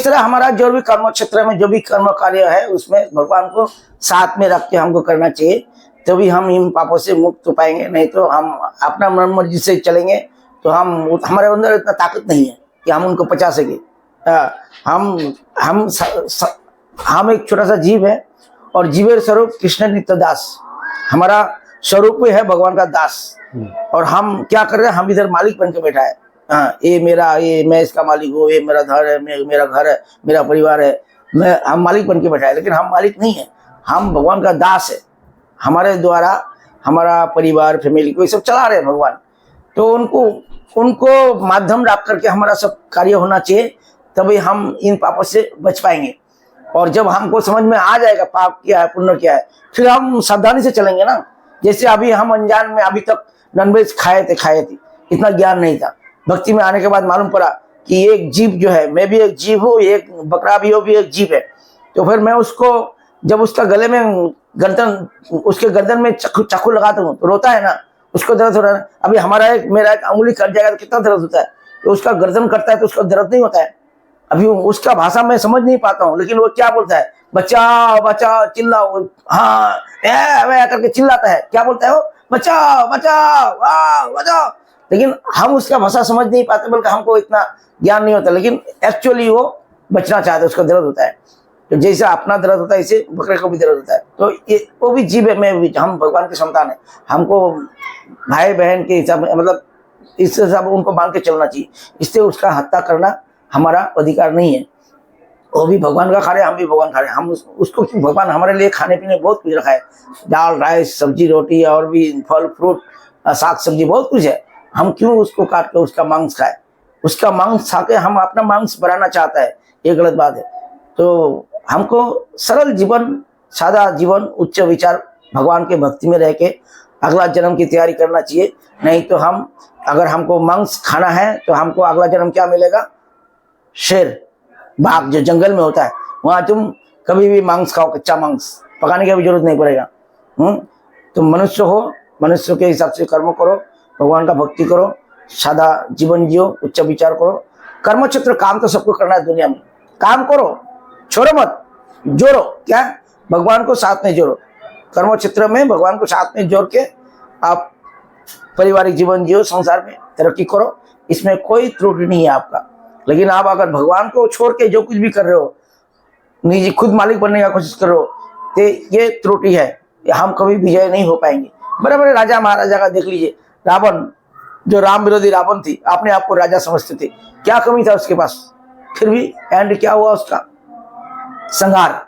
इस तरह हमारा जो भी कर्म क्षेत्र में जो भी कर्म कार्य है उसमें भगवान को साथ में रख के हमको करना चाहिए, तभी हम इन पापों से मुक्त हो पाएंगे। नहीं तो हम अपना मन मर्जी से चलेंगे तो हमारे अंदर इतना ताकत नहीं है कि हम उनको पचा सके। हम एक छोटा सा जीव है और जीवेर स्वरूप कृष्ण नित्य दास, हमारा स्वरूप है भगवान का दास। और हम क्या कर रहे हैं, हम इधर मालिक बन के बैठा है। हाँ, ये मैं इसका मालिक हूँ, ये मेरा घर है, मेरा घर है, मेरा परिवार है, हम मालिक बन के बैठा है। लेकिन हम मालिक नहीं है, हम भगवान का दास है। हमारे द्वारा हमारा परिवार फैमिली को ये सब चला रहे हैं भगवान। तो उनको माध्यम रख करके हमारा सब कार्य होना चाहिए, तभी हम इन पापों से बच पाएंगे। और जब हमको समझ में आ जाएगा पाप क्या है पुण्य क्या है, फिर हम सावधानी से चलेंगे ना। जैसे अभी हम अनजान में अभी तक नॉनवेज खाए थे, इतना ज्ञान नहीं था। भक्ति में आने के बाद मालूम पड़ा कि एक जीव जो है, मैं भी एक जीव हूँ, एक बकरा भी हो भी एक जीव है। तो फिर मैं उसको जब उसका गले में उसके गर्दन में चाकू लगाता हूँ तो रोता है ना, उसको दर्द हो रहा है। अभी मेरा एक अंगुली कट जाएगा तो कितना दर्द होता है, तो उसका गर्दन कटता है तो उसका दर्द नहीं होता है। अभी उसका भाषा मैं समझ नहीं पाता हूँ, लेकिन वो क्या बोलता है, बचाओ बचाओ, चिल्लाओ, हाँ करके चिल्लाता है। क्या बोलता है वो, बचाओ बचाओ बचाओ। लेकिन हम उसका भाषा समझ नहीं पाते, बल्कि हमको इतना ज्ञान नहीं होता। लेकिन एक्चुअली वो बचना चाहता है, उसका दर्द होता है। तो जैसे अपना दर्द होता है, इसे बकरे को भी दर्द होता है। तो ये वो भी जीव है, मैं भी, हम भगवान के संतान है। हमको भाई बहन के हिसाब में, मतलब इस हिसाब उनको मान के चलना चाहिए। इससे उसका हत्या करना हमारा अधिकार नहीं है। वो भी भगवान का खा रहे, हम भी भगवान खा रहे। हम उसको भगवान हमारे लिए खाने पीने बहुत कुछ रखा है, दाल राइस सब्जी रोटी और भी फल फ्रूट साग सब्जी बहुत कुछ है। हम क्यों उसको काट के उसका मांस खाए? उसका मांस खा के हम अपना मांस बढ़ाना चाहता है, ये गलत बात है। तो हमको सरल जीवन, सादा जीवन, उच्च विचार, भगवान के भक्ति में रह के अगला जन्म की तैयारी करना चाहिए। नहीं तो अगर हमको मांस खाना है तो हमको अगला जन्म क्या मिलेगा, शेर बाघ जो जंगल में होता है, वहां तुम कभी भी मांस खाओ, कच्चा मांस, पकाने की भी जरूरत नहीं पड़ेगा। तुम मनुष्य हो, मनुष्य के हिसाब से कर्म करो, भगवान का भक्ति करो, सादा जीवन जियो, उच्च विचार करो। कर्म क्षेत्र काम तो सबको करना है दुनिया में, काम करो, छोड़ो मत, जोड़ो। क्या, भगवान को साथ में जोड़ो। कर्म क्षेत्र में भगवान को साथ में जोड़ के आप पारिवारिक जीवन जियो, संसार में तरक्की करो, इसमें कोई त्रुटि नहीं है आपका। लेकिन आप अगर भगवान को छोड़ के जो कुछ भी कर रहे हो, निजी खुद मालिक बनने का कोशिश कर रहे हो, तो ये त्रुटि है, हम कभी विजय नहीं हो पाएंगे। बड़े बड़े राजा महाराजा का देख लीजिए, रावण, जो राम विरोधी रावण थी, अपने आप को राजा समझते थे, क्या कमी था उसके पास, फिर भी एंड क्या हुआ उसका, संहार।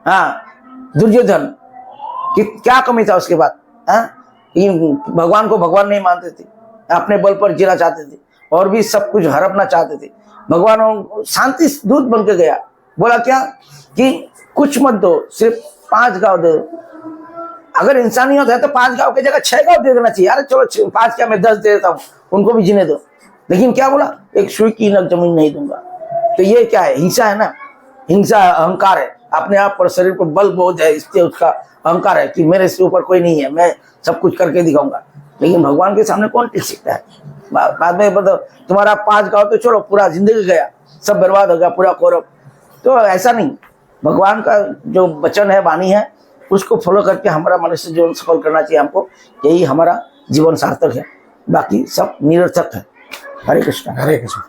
हाँ, दुर्योधन क्या कमी था उसके बाद, भगवान को भगवान नहीं मानते थे, अपने बल पर जीना चाहते थे और भी सब कुछ हड़पना चाहते थे। भगवान शांति दूत बन के गया, बोला क्या कि कुछ मत दो, सिर्फ 5 गांव दो। अगर इंसानियत है तो 5 गांव की जगह 6 गांव दे देना चाहिए। अरे चलो 5 क्या, मैं 10 दे देता हूँ, उनको भी जीने दो। लेकिन क्या बोला, एक सुई की नक जमीन नहीं दूंगा। तो ये क्या है, हिंसा है ना, हिंसा अहंकार है, अपने आप पर शरीर पर बल बहुत है, इसलिए उसका अहंकार है कि मेरे से ऊपर कोई नहीं है, मैं सब कुछ करके दिखाऊंगा। लेकिन भगवान के सामने कौन टिक सकता है? बाद में बताओ, तुम्हारा 5 गांव तो छोड़ो, पूरा जिंदगी गया, सब बर्बाद हो गया, पूरा कौरव। तो ऐसा नहीं, भगवान का जो वचन है, वाणी है, उसको फॉलो करके हमारा मनुष्य जीवन सफल करना चाहिए हमको। यही हमारा जीवन सार्थक है, बाकी सब निरर्थक है। हरे कृष्ण। हरे कृष्ण।